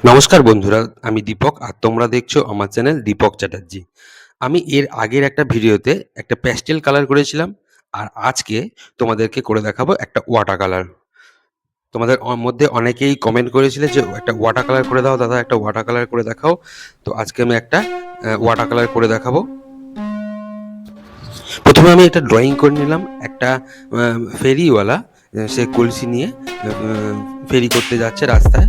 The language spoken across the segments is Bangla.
নমস্কার বন্ধুরা, আমি দীপক আর তোমরা দেখছো আমার চ্যানেল দীপক চ্যাটার্জি। আমি এর আগের একটা ভিডিওতে একটা প্যাস্টেল কালার করেছিলাম আর আজকে তোমাদেরকে করে দেখাবো একটা ওয়াটার কালার। তোমাদের মধ্যে অনেকেই কমেন্ট করেছিলে যে একটা ওয়াটার কালার করে দাও দাদা, একটা ওয়াটার কালার করে দেখাও। তো আজকে আমি একটা ওয়াটার কালার করে দেখাবো। প্রথমে আমি একটা ড্রয়িং করে নিলাম, একটা ফেরিওয়ালা সে কলসি নিয়ে ফেরি করতে যাচ্ছে রাস্তায়।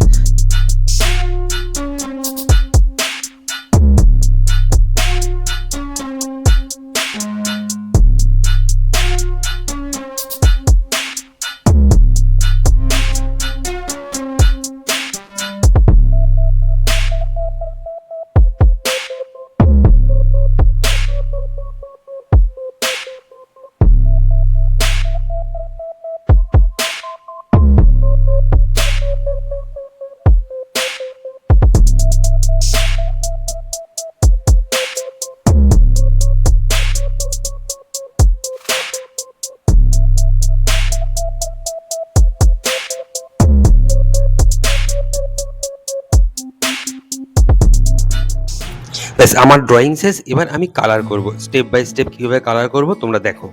ব্যাস, আমার ড্রয়িং শেষ। এবার আমি কালার করব, স্টেপ বাই স্টেপ কীভাবে কালার করব তোমরা দেখো।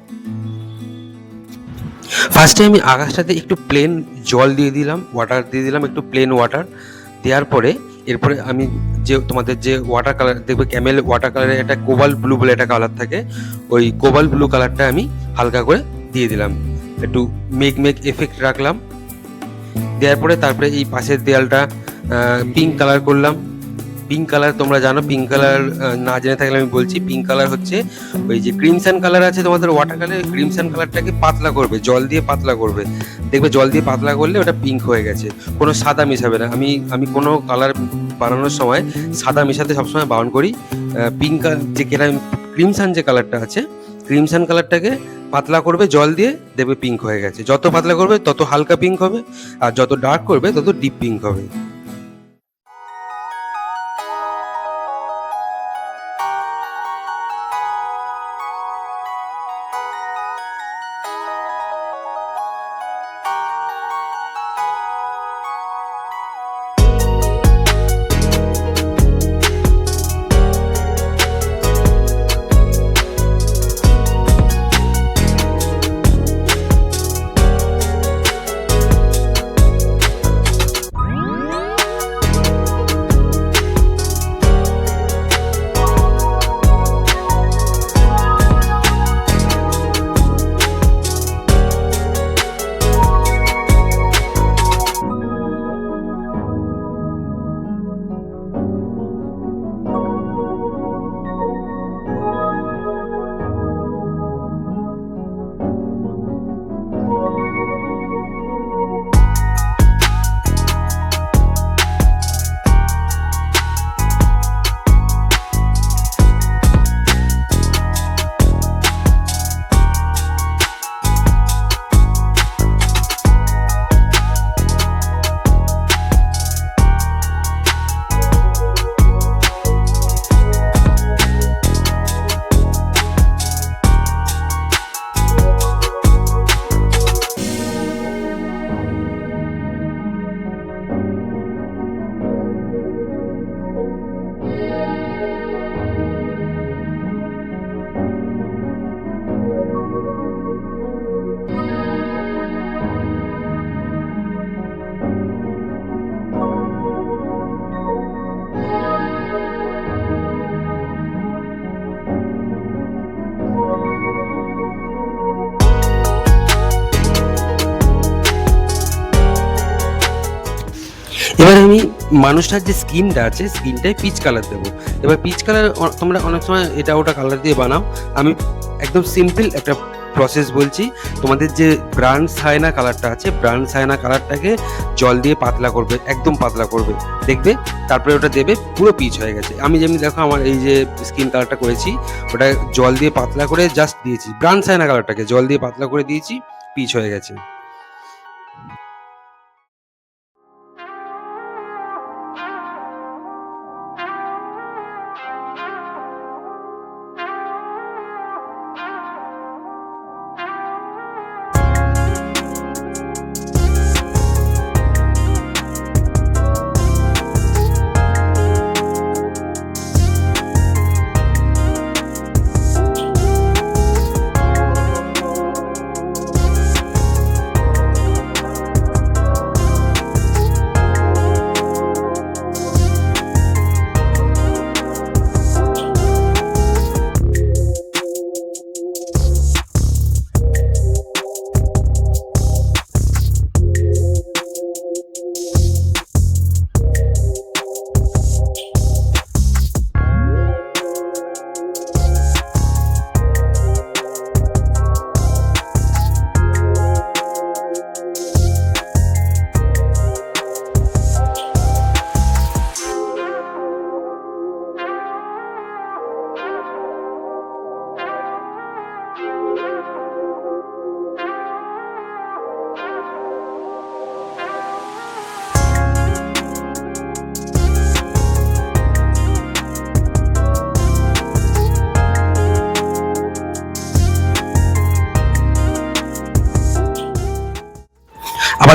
ফার্স্টে আমি আকাশটাতে একটু প্লেন জল দিয়ে দিলাম, ওয়াটার দিয়ে দিলাম, একটু প্লেন ওয়াটার দেওয়ার পরে এরপরে আমি যে তোমাদের যে ওয়াটার কালার দেখবে, ক্যামেল ওয়াটার কালারের একটা কোবাল্ট ব্লু বলে একটা কালার থাকে, ওই কোবাল্ট ব্লু কালারটা আমি হালকা করে দিয়ে দিলাম, একটু মেঘ মেঘ এফেক্ট রাখলাম। দেওয়ার পরে তারপরে এই পাশের দেয়ালটা পিঙ্ক কালার করলাম। পিঙ্ক কালার তোমরা জানো, পিঙ্ক কালার না জেনে থাকলে আমি বলছি, পিঙ্ক কালার হচ্ছে ওই যে ক্রিমসান কালার আছে তোমাদের ওয়াটার কালার, ক্রিমসান কালারটাকে পাতলা করবে, জল দিয়ে পাতলা করবে, দেখবে জল দিয়ে পাতলা করলে ওটা পিঙ্ক হয়ে গেছে। কোনো সাদা মেশাবে না। আমি কোনো কালার বানানোর সময় সাদা মেশাতে সবসময় বারণ করি। পিঙ্ক যে ক্রিমসান যে কালারটা আছে, ক্রিমসান কালারটাকে পাতলা করবে জল দিয়ে, দেখবে পিঙ্ক হয়ে গেছে। যত পাতলা করবে তত হালকা পিঙ্ক হবে, আর যত ডার্ক করবে তত ডিপ পিঙ্ক হবে। এবার আমি মানুষটার যে স্কিনটা আছে, স্কিনটায় পিচ কালার দেবো। এবার পিচ কালার তোমরা অনেক সময় এটা ওটা কালার দিয়ে বানাও, আমি একদম সিম্পল একটা প্রসেস বলছি। তোমাদের যে ব্রাউন সায়না কালারটা আছে, ব্রাউন সায়না কালারটাকে জল দিয়ে পাতলা করবে, একদম পাতলা করবে, দেখবে তারপরে ওটা দেবে, পুরো পিচ হয়ে গেছে। আমি যেমনি দেখো আমার এই যে স্কিন কালারটা করেছি, ওটা জল দিয়ে পাতলা করে জাস্ট দিয়েছি, ব্রাউন সায়না কালারটাকে জল দিয়ে পাতলা করে দিয়েছি, পিচ হয়ে গেছে।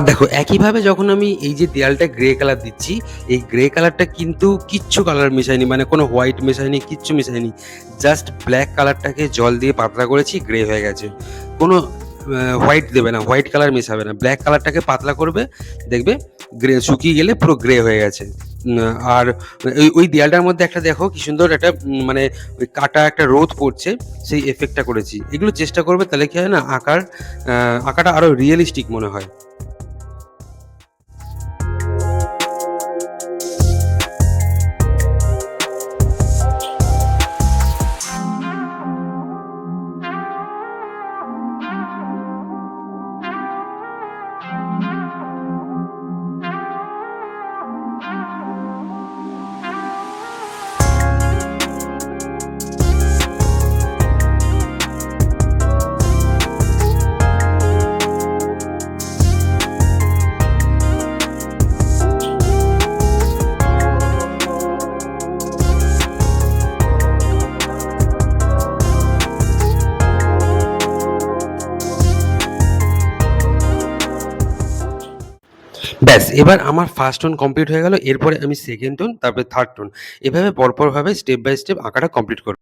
এবার দেখো একইভাবে যখন আমি এই যে দেয়ালটা গ্রে কালার দিচ্ছি, এই গ্রে কালারটা কিন্তু কিচ্ছু কালার মেশাইনি, মানে কোনো হোয়াইট মেশাইনি, কিচ্ছু মেশাইনি। জাস্ট ব্ল্যাক কালারটাকে জল দিয়ে পাতলা করেছি, গ্রে হয়ে গেছে। কোনো হোয়াইট দেবে না, হোয়াইট কালার মেশাবে না, ব্ল্যাক কালারটাকে পাতলা করবে, দেখবে গ্রে শুকিয়ে গেলে পুরো গ্রে হয়ে গেছে। আর ওই দেয়ালটার মধ্যে একটা দেখো কি সুন্দর একটা মানে ওই কাটা একটা রোদ পড়ছে, সেই এফেক্টটা করেছি। এগুলো চেষ্টা করবে, তাহলে কি হয় না, আঁকাটা আরো রিয়েলিস্টিক মনে হয়। ব্যাস, এবার আমার ফার্স্ট টোন কমপ্লিট হয়ে গেল। এরপরে আমি সেকেন্ড টোন, তারপরে থার্ড টোন, এভাবে পরপরভাবে স্টেপ বাই স্টেপ আঁকাটা কমপ্লিট করব।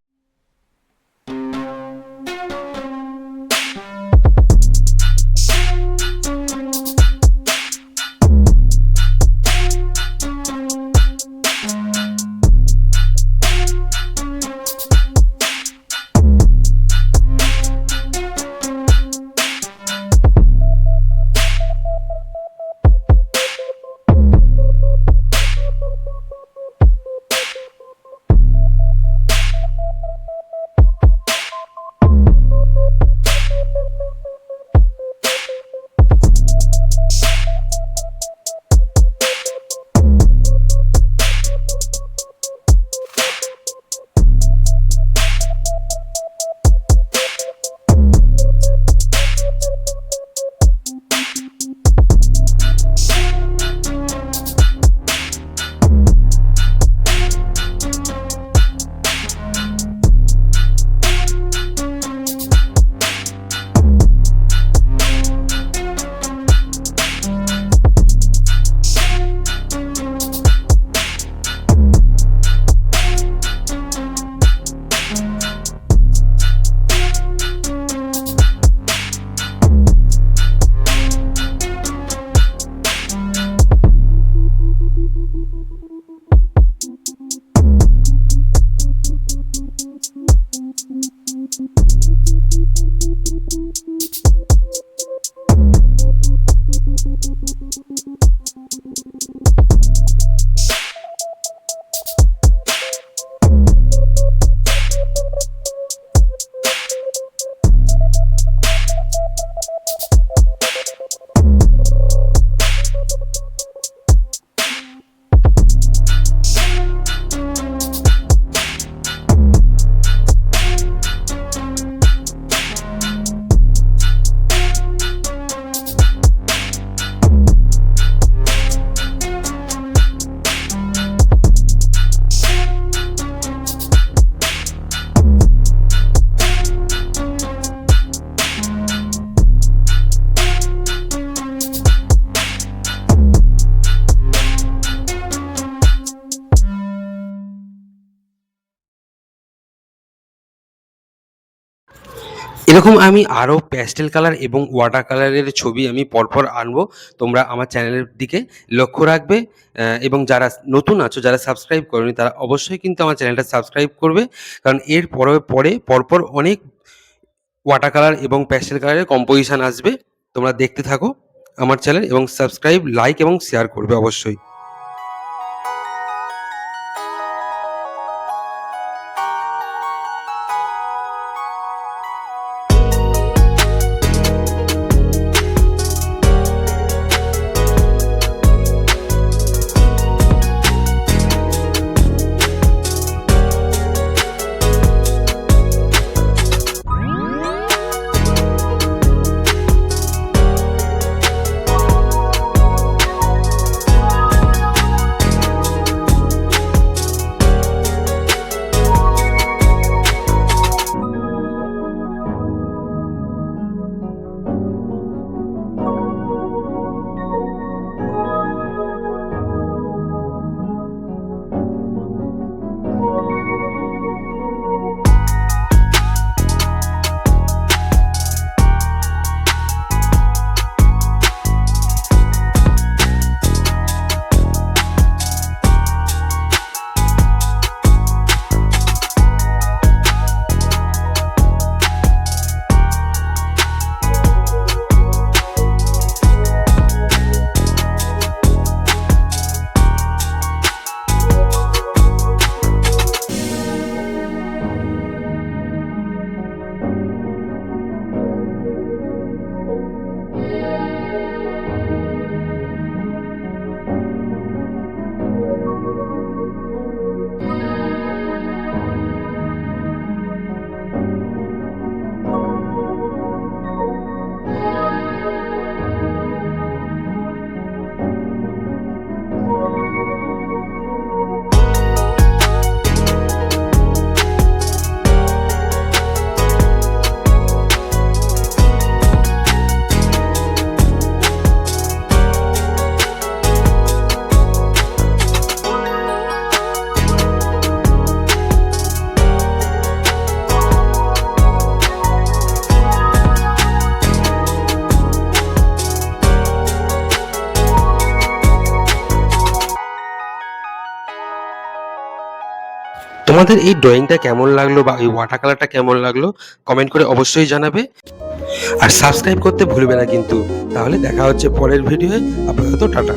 এরকম আমি আরও প্যাস্টেল কালার এবং ওয়াটার কালারের ছবি আমি পরপর আনবো। তোমরা আমার চ্যানেলের দিকে লক্ষ্য রাখবে, এবং যারা নতুন আছো, যারা সাবস্ক্রাইব করোনি, তারা অবশ্যই কিন্তু আমার চ্যানেলটা সাবস্ক্রাইব করবে। কারণ এর পরে পরপর অনেক ওয়াটার কালার এবং প্যাস্টেল কালারের কম্পোজিশন আসবে। তোমরা দেখতে থাকো আমার চ্যানেল, এবং সাবস্ক্রাইব, লাইক এবং শেয়ার করবে অবশ্যই। তোমাদের এই ড্রয়িংটা কেমন লাগলো বা এই ওয়াটার কালারটা কেমন লাগলো কমেন্ট করে অবশ্যই জানাবে। আর সাবস্ক্রাইব করতে ভুলবে না কিন্তু। তাহলে দেখা হচ্ছে পরের ভিডিওয়ে। আপাতত টাটা।